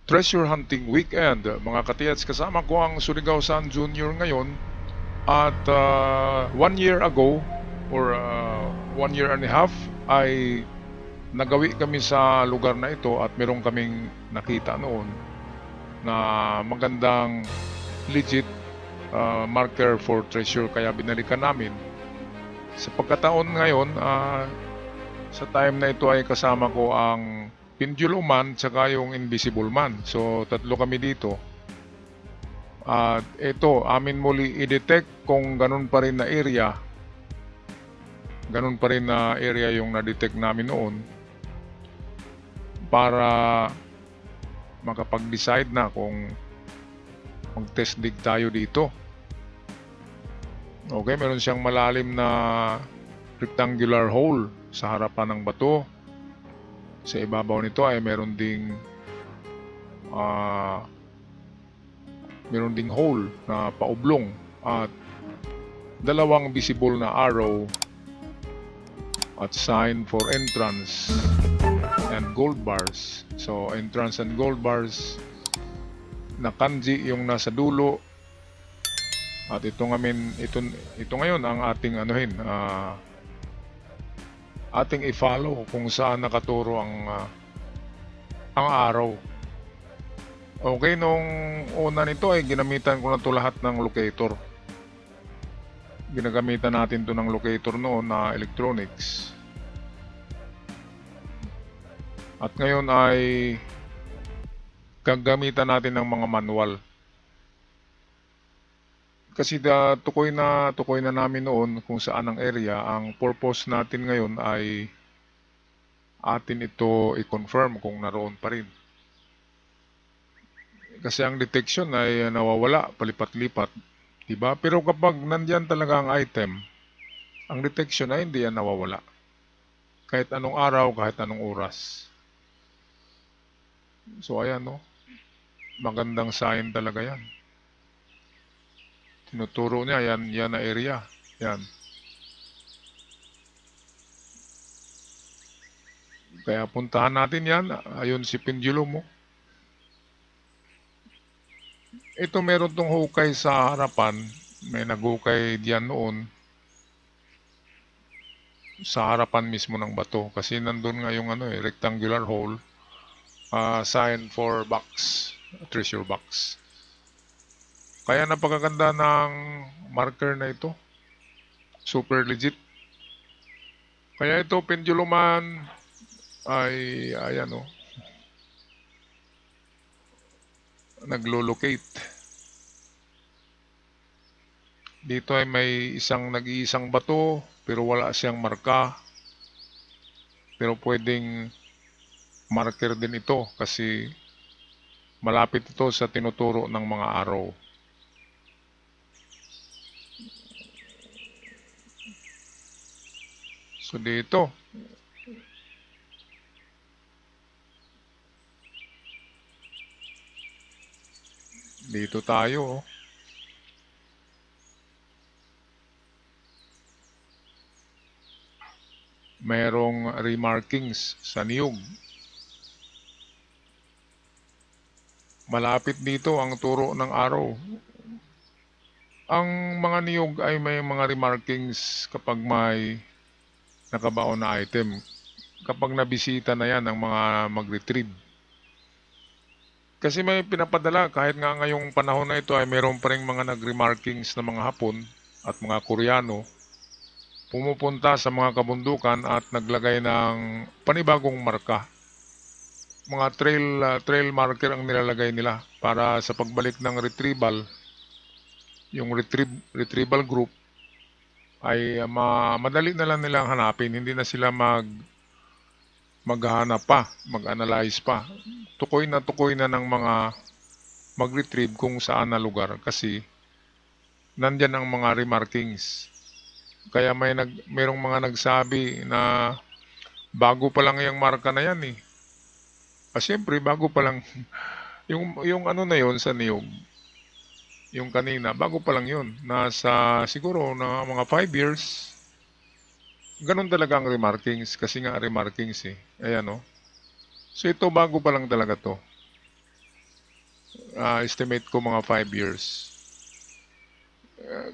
Treasure Hunting Weekend. Mga katiyats, kasama ko ang Surigao Sun Junior ngayon at 1 year ago or 1 year and a half ay nagawi kami sa lugar na ito at meron kaming nakita noon na magandang legit marker for treasure kaya binalikan namin. Sa pagkataon ngayon, sa time na ito ay kasama ko ang Pendulum Man tsaka yung Invisible Man. So tatlo kami dito. At ito, amin muli i-detect kung ganun pa rin na area. Ganun pa rin na area yung na-detect namin noon para makapag-decide na kung mag-test dig tayo dito. Okay, meron siyang malalim na rectangular hole sa harapan ng bato. Sa ibabaw nito ay meron ding hole na paoblong at dalawang visible na arrow at sign for entrance and gold bars. So entrance and gold bars na kanji yung nasa dulo. At ito ngayon ang ating ating i-follow kung saan nakaturo ang araw. Okay, nung una nito ay ginamitan ko na to lahat ng locator. Ginagamitan natin to ng locator noon na electronics. At ngayon ay gagamitan natin ng mga manual. Kasi tukoy na namin noon kung saan ang area. Ang purpose natin ngayon ay atin ito i-confirm kung naroon pa rin. Kasi ang detection ay nawawala, palipat-lipat. Diba? Pero kapag nandyan talaga ang item, ang detection ay hindi yan nawawala. Kahit anong araw, kahit anong oras. So ayan, no? Magandang sign talaga yan. Tinuturo niya, yan na area. Yan. Kaya puntahan natin yan. Ayun si Pendulum mo. Ito meron tong hukay sa harapan. May naghukay diyan noon. Sa harapan mismo ng bato. Kasi nandun nga yung rectangular hole. Sign for box. Treasure box. Kaya napakaganda ng marker na ito. Super legit. Kaya ito, Pendulum Man, ay, ayan o, naglo-locate. Dito ay may nag-iisang bato, pero wala siyang marka. Pero pwedeng marker din ito kasi malapit ito sa tinuturo ng mga arrow. So dito, tayo. Merong remarkings sa niyog. Malapit dito ang turo ng arrow. Ang mga niyog ay may mga remarkings kapag may nakabaon na item. Kapag nabisita na yan ng mga mag-retrieve. Kasi may pinapadala kahit nga ngayong panahon na ito ay mayroon pa rin mga nag-remarkings na mga Hapon at mga Koreano pumupunta sa mga kabundukan at naglagay ng panibagong marka. Mga trail marker ang nilalagay nila para sa pagbalik ng retrieval, yung retrieval group ay madali na lang nilang hanapin, hindi na sila maghahanap pa, mag-analyze pa. Tukoy na ng mga mag-retrieve kung saan na lugar kasi nandyan ang mga remarkings. Kaya mayroong mga nagsabi na bago pa lang yung marka na yan eh. Siyempre, bago pa lang yung ano na yon sa niyog. Yung kanina, bago pa lang yun. Nasa siguro na mga 5 years. Ganun talaga ang remarkings kasi nga remarkings eh. Ayan o. So ito bago pa lang talaga to. Estimate ko mga 5 years.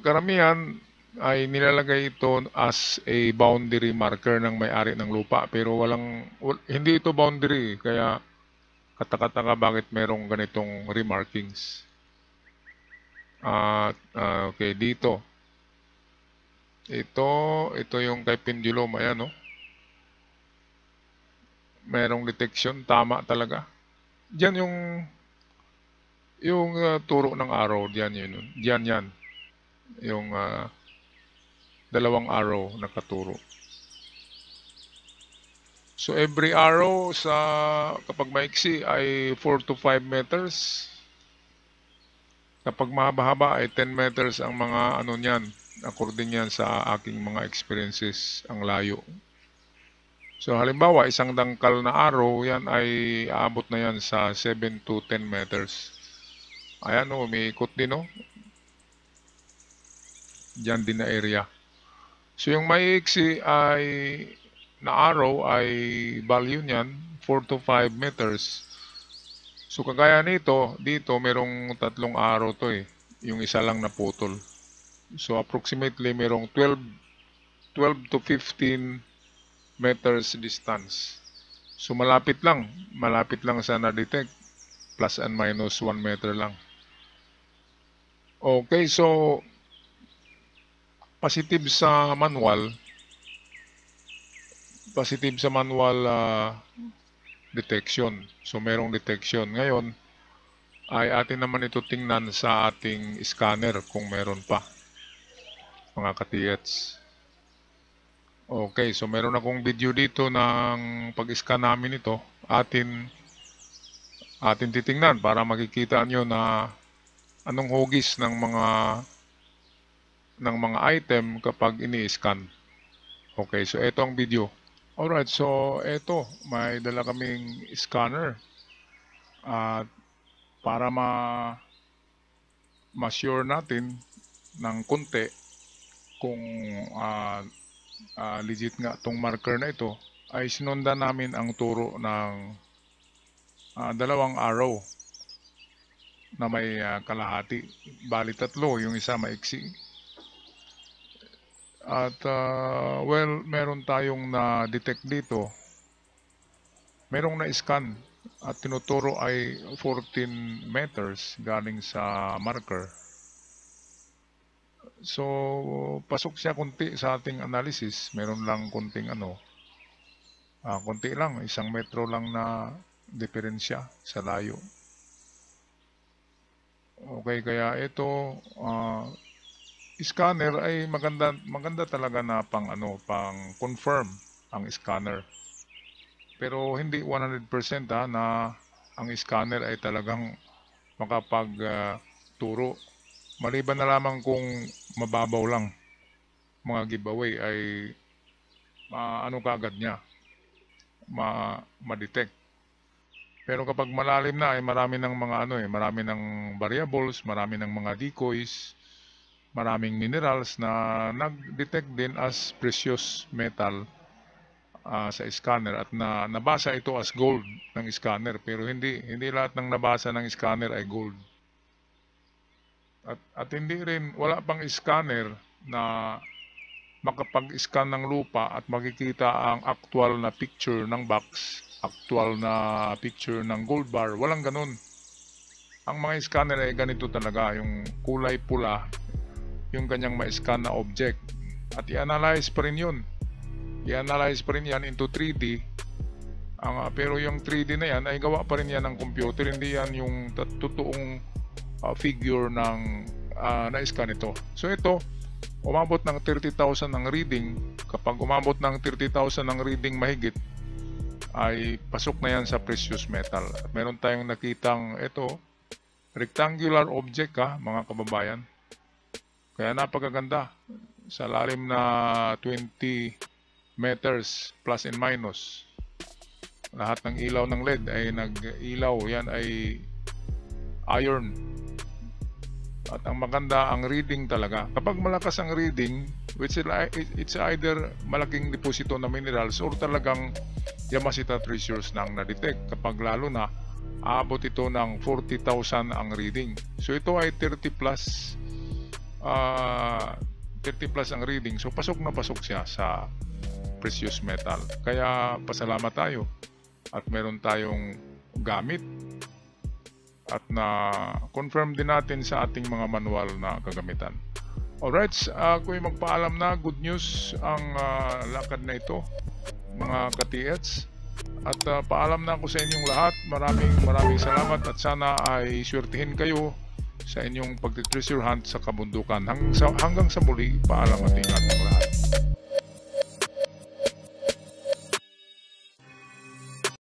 Karamihan ay nilalagay ito as a boundary marker ng may-ari ng lupa, pero hindi ito boundary, kaya katakataka bakit merong ganitong remarkings. Okay, dito. Ito yung kay pendulum, ayan, no? Merong detection, tama talaga. Diyan yung turo ng arrow, diyan yun. Diyan yan. Yung dalawang arrow nakaturo. So every arrow kapag maiksi ay 4 to 5 meters. Kapag mahaba-haba ay 10 meters ang mga ano niyan. According yan sa aking mga experiences, ang layo. So halimbawa, isang dangkal na arrow, yan ay aabot na yan sa 7 to 10 meters. Ayan, umiikot din, no? Diyan din na area. So yung maiiksi ay na arrow ay value niyan 4 to 5 meters. So kagaya nito, dito merong 3 arrow to eh. Yung isa lang naputol. So approximately merong 12 to 15 meters distance. So malapit lang sa na-detect. Plus and minus 1 meter lang. Okay, so positive sa manual detection. So merong detection. Ngayon ay atin naman ito tingnan sa ating scanner kung meron pa, mga ka-TH. Okay, so meron akong video dito ng pag-scan namin ito. Atin titingnan para makikita nyo na anong hugis ng mga item kapag ini-scan. Okay, so ito ang video. Alright, so ito, may dala kaming scanner. At para ma-sure natin ng konti kung legit nga tong marker na ito, ay sinundan namin ang turo ng dalawang arrow na may kalahati. Bali 3, yung isa maiksi. At well, meron tayong na-detect dito. Merong na-scan at tinuturo ay 14 meters galing sa marker. So, pasok siya kunti sa ating analysis. Meron lang kunting kunti lang, 1 metro lang na diferensya sa layo. Okay, kaya ito scanner ay maganda talaga na pang confirm ang scanner. Pero hindi 100% na ang scanner ay talagang makapagturo. Maliban na lamang kung mababaw lang mga giveaway ay kaagad niya ma-detect. Pero kapag malalim na ay marami ng mga marami ng variables, marami ng mga decoys, maraming minerals na nag-detect din as precious metal sa scanner at nabasa ito as gold ng scanner, pero hindi lahat ng nabasa ng scanner ay gold. At hindi rin, wala pang scanner na makapag-scan ng lupa at makikita ang actual na picture ng box, actual na picture ng gold bar. Walang ganun. Ang mga scanner ay ganito talaga, yung kulay pula, yung kanyang ma-scan na object. At i-analyze pa rin yun. I-analyze pa rin yan into 3D. Pero yung 3D na yan ay gawa pa rin yan ng computer. Hindi yan yung totoong figure ng na-scan ito. So ito, umabot ng 30,000 ng reading. Kapag umabot ng 30,000 ng reading mahigit, ay pasok na yan sa precious metal. At meron tayong nakitang ito, rectangular object mga kababayan. Kaya napakaganda. Sa lalim na 20 meters plus and minus. Lahat ng ilaw ng LED ay nag-ilaw. Yan ay iron. At ang maganda, ang reading talaga. Kapag malakas ang reading, which it's either malaking deposito na minerals or talagang Yamashita treasures na ang na-detect. Kapag lalo na aabot ito ng 40,000 ang reading. So ito ay 30 plus 30 plus ang reading. So pasok na pasok siya sa precious metal. Kaya pasalamat tayo at meron tayong gamit at na confirm din natin sa ating mga manual na kagamitan. Alright, ako'y magpaalam na. Good news ang lakad na ito, mga ka-TH. At paalam na ako sa inyong lahat. Maraming salamat at sana ay swertihin kayo sa inyong pagti-treasure hunt sa kabundukan. Hanggang sa muli, paalam ating lahat.